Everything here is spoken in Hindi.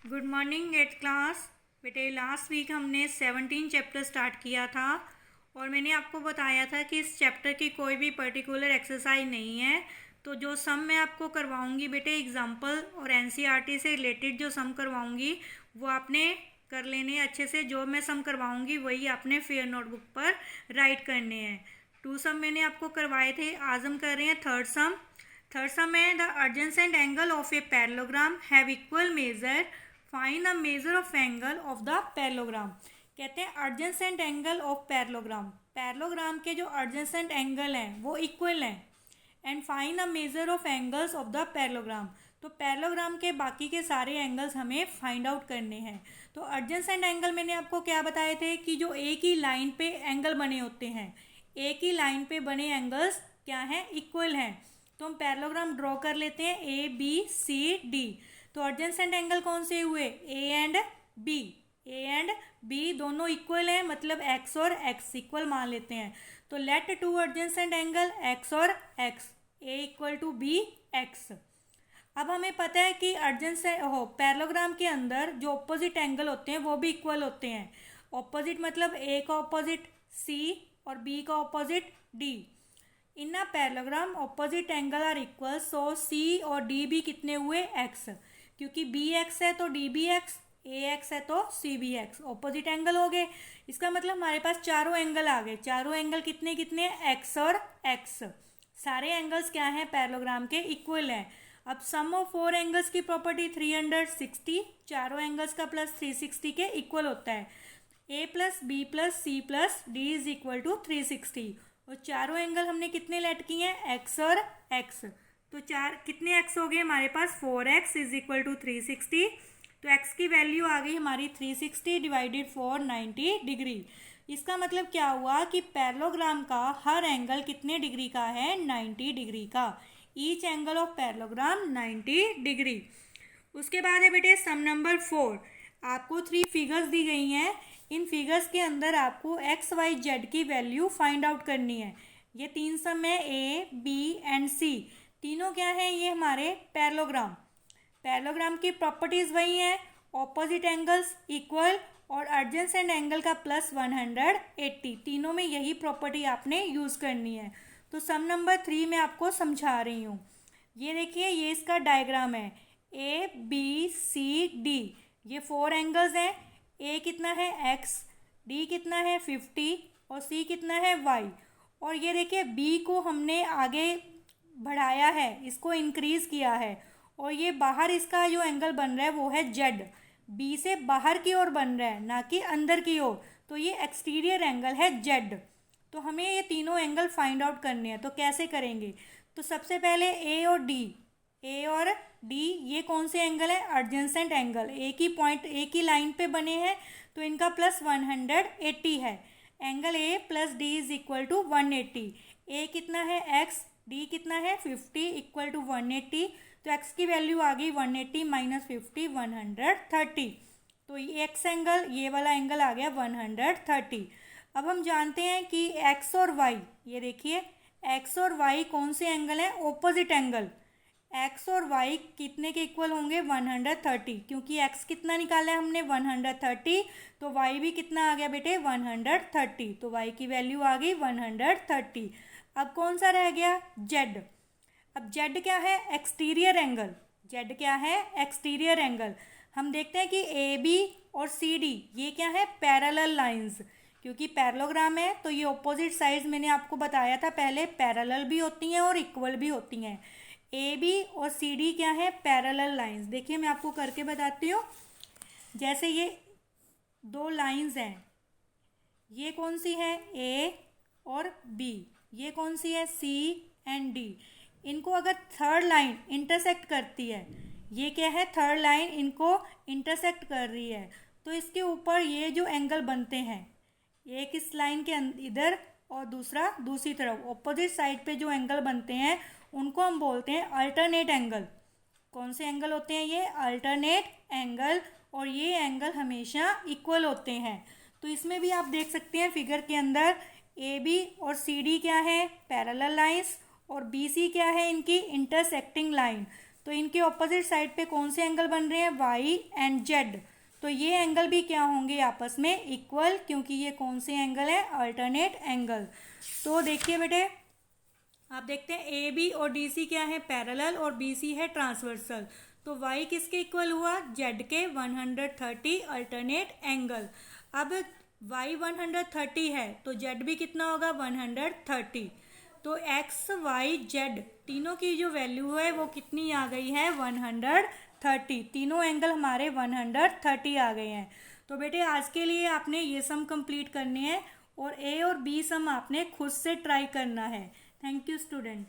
Good morning eight class. बेटे लास्ट वीक हमने 17 चैप्टर स्टार्ट किया था और मैंने आपको बताया था कि इस चैप्टर की कोई भी पर्टिकुलर एक्सरसाइज नहीं है। तो जो सम मैं आपको करवाऊंगी बेटे एग्जाम्पल और एनसीईआरटी से रिलेटेड जो सम करवाऊंगी वो आपने कर लेने अच्छे से। जो मैं सम करवाऊंगी वही आपने फेयर नोटबुक पर राइट करने हैं। 2 सम मैंने आपको करवाए थे, आज हम कर रहे हैं थर्ड सम। थर्ड सम है the adjacent angle of a parallelogram have equal major, find the measure of angle of the parallelogram. कहते हैं adjacent angle of parallelogram, parallelogram के जो एडजेसेंट एंगल हैं वो इक्वल हैं। And find the measure of angles of the parallelogram, तो पैरेललोग्राम के बाकी के सारे एंगल्स हमें फाइंड आउट करने हैं। तो एडजेसेंट एंगल मैंने आपको क्या बताए थे कि जो एक ही लाइन पे एंगल बने होते हैं, एक ही लाइन पे बने एंगल्स क्या हैं, इक्वल हैं। तो हम पैरेललोग्राम ड्रॉ कर लेते हैं ए बी सी डी। तो एडजेसेंट एंगल कौन से हुए, A and B. A and B दोनों इक्वल हैं, मतलब एक्स और एक्स इक्वल मान लेते हैं। तो let two adjacent angle X और X, A equal to B X. अब हमें पता है कि एडजेसेंट पैरेललोग्राम के अंदर जो ऑपोजिट एंगल होते हैं वो भी इक्वल होते हैं। ऑपोजिट मतलब ए का ऑपोजिट सी और बी का opposite D. In a parallelogram opposite angle are equal, so C और डी भी कितने हुए, एक्स। क्योंकि बी एक्स है तो डी भी एक्स, ए एक्स है तो सी भी एक्स, ऑपोजिट एंगल हो गए। इसका मतलब हमारे पास चारों एंगल आ गए। चारों एंगल कितने कितने, एक्स और एक्स। सारे एंगल्स क्या हैं, पैरेललोग्राम के इक्वल हैं। अब सम ऑफ 4 एंगल्स की प्रॉपर्टी 360, चारों एंगल्स का प्लस 360 के इक्वल होता है। A plus B plus C plus D is equal to 360। और चारों एंगल हमने कितने लेट किए हैं, एक्स और एक्स। तो चार कितने एक्स हो गए हमारे पास, 4x इज इक्वल टू 360। तो x की वैल्यू आ गई हमारी 360 डिवाइडेड 490 डिग्री। इसका मतलब क्या हुआ कि पैरेललोग्राम का हर एंगल कितने डिग्री का है, 90 डिग्री का। Each angle of parallelogram 90 degree. उसके बाद है बेटे सम नंबर 4। आपको 3 फिगर्स दी गई हैं। इन फिगर्स के अंदर आपको एक्स वाई जेड की वैल्यू फाइंड आउट करनी है। ये 3 सम है, ए बी एंड सी। तीनों क्या है, ये हमारे पैरेललोग्राम। पैरेललोग्राम की प्रॉपर्टीज वही हैं, ऑपोजिट एंगल्स इक्वल और एडजेसेंट एंगल का प्लस 180। तीनों में यही प्रॉपर्टी आपने यूज करनी है। तो सम नंबर 3 में आपको समझा रही हूँ। ये देखिए, ये इसका डायग्राम है, ए बी सी डी। ये 4 एंगल्स हैं। ए कितना है, एक्स, डी कितना है 50 और सी कितना है वाई। और ये देखिए बी को हमने आगे बढ़ाया है, इसको इंक्रीज किया है। और ये बाहर इसका जो एंगल बन रहा है वो है जेड। बी से बाहर की ओर बन रहा है, ना कि अंदर की ओर। तो ये एक्सटीरियर एंगल है जेड। तो हमें ये तीनों एंगल फाइंड आउट करने हैं। तो कैसे करेंगे, तो सबसे पहले ए और डी, ए और डी ये कौन से एंगल है, एडजेसेंट एंगल, एक ही पॉइंट एक ही लाइन पे बने हैं। तो इनका प्लस 180 है। Angle A plus D is equal to 180। A कितना है एक्स, डी कितना है 50 इक्वल टू 180। तो एक्स की वैल्यू आ गई 180 माइनस 50 130। तो ये एक्स एंगल, ये वाला एंगल आ गया 130। अब हम जानते हैं कि एक्स और वाई, ये देखिए एक्स और वाई कौन से एंगल हैं, ऑपोजिट एंगल। एक्स और वाई कितने के इक्वल होंगे, 130। क्योंकि एक्स कितना निकाला है हमने 130, तो वाई भी कितना आ गया बेटे 130। तो वाई की वैल्यू आ गई 130। अब कौन सा रह गया, जेड। अब जेड क्या है, एक्सटीरियर एंगल। जेड क्या है, एक्सटीरियर एंगल। हम देखते हैं कि ए बी और सी डी ये क्या है, पैरेलल लाइंस। क्योंकि पैरेललोग्राम है तो ये ऑपोजिट साइड्स मैंने आपको बताया था पहले, पैरेलल भी होती हैं और इक्वल भी होती हैं। ए बी और सी डी क्या है, पैरेलल लाइंस। देखिए मैं आपको करके बताती हूँ। जैसे ये 2 लाइंस हैं, ये कौन सी है, ए और बी। ये कौन सी है, सी एंड डी। इनको अगर थर्ड लाइन इंटरसेक्ट करती है, ये क्या है, थर्ड लाइन इनको इंटरसेक्ट कर रही है, तो इसके ऊपर ये जो एंगल बनते हैं, एक इस लाइन के इधर और दूसरा दूसरी तरफ, ऑपोजिट साइड पे जो एंगल बनते हैं उनको हम बोलते हैं अल्टरनेट एंगल। कौन से एंगल होते हैं ये, अल्टरनेट एंगल। और ये एंगल हमेशा इक्वल होते हैं। तो इसमें भी आप देख सकते हैं फिगर के अंदर, ए बी और सी डी क्या है, पैरेलल लाइंस, और बी सी क्या है, इनकी इंटरसेक्टिंग लाइन। तो इनके ऑपोजिट साइड पे कौन से एंगल बन रहे हैं, वाई एंड जेड। तो ये एंगल भी क्या होंगे, आपस में इक्वल, क्योंकि ये कौन से एंगल है, अल्टरनेट एंगल। तो देखिए बेटे, आप देखते हैं ए बी और डी सी क्या है, पैरेलल, और बी सी है ट्रांसवर्सल। तो y किसके इक्वल हुआ, z के 130 अल्टरनेट एंगल। अब y 130 है तो z भी कितना होगा, 130। तो x y z तीनों की जो वैल्यू है वो कितनी आ गई है, 130। तीनों एंगल हमारे 130 आ गए हैं। तो बेटे आज के लिए आपने ये सम कंप्लीट करने हैं और ए और बी सम आपने खुद से ट्राई करना है। Thank you student.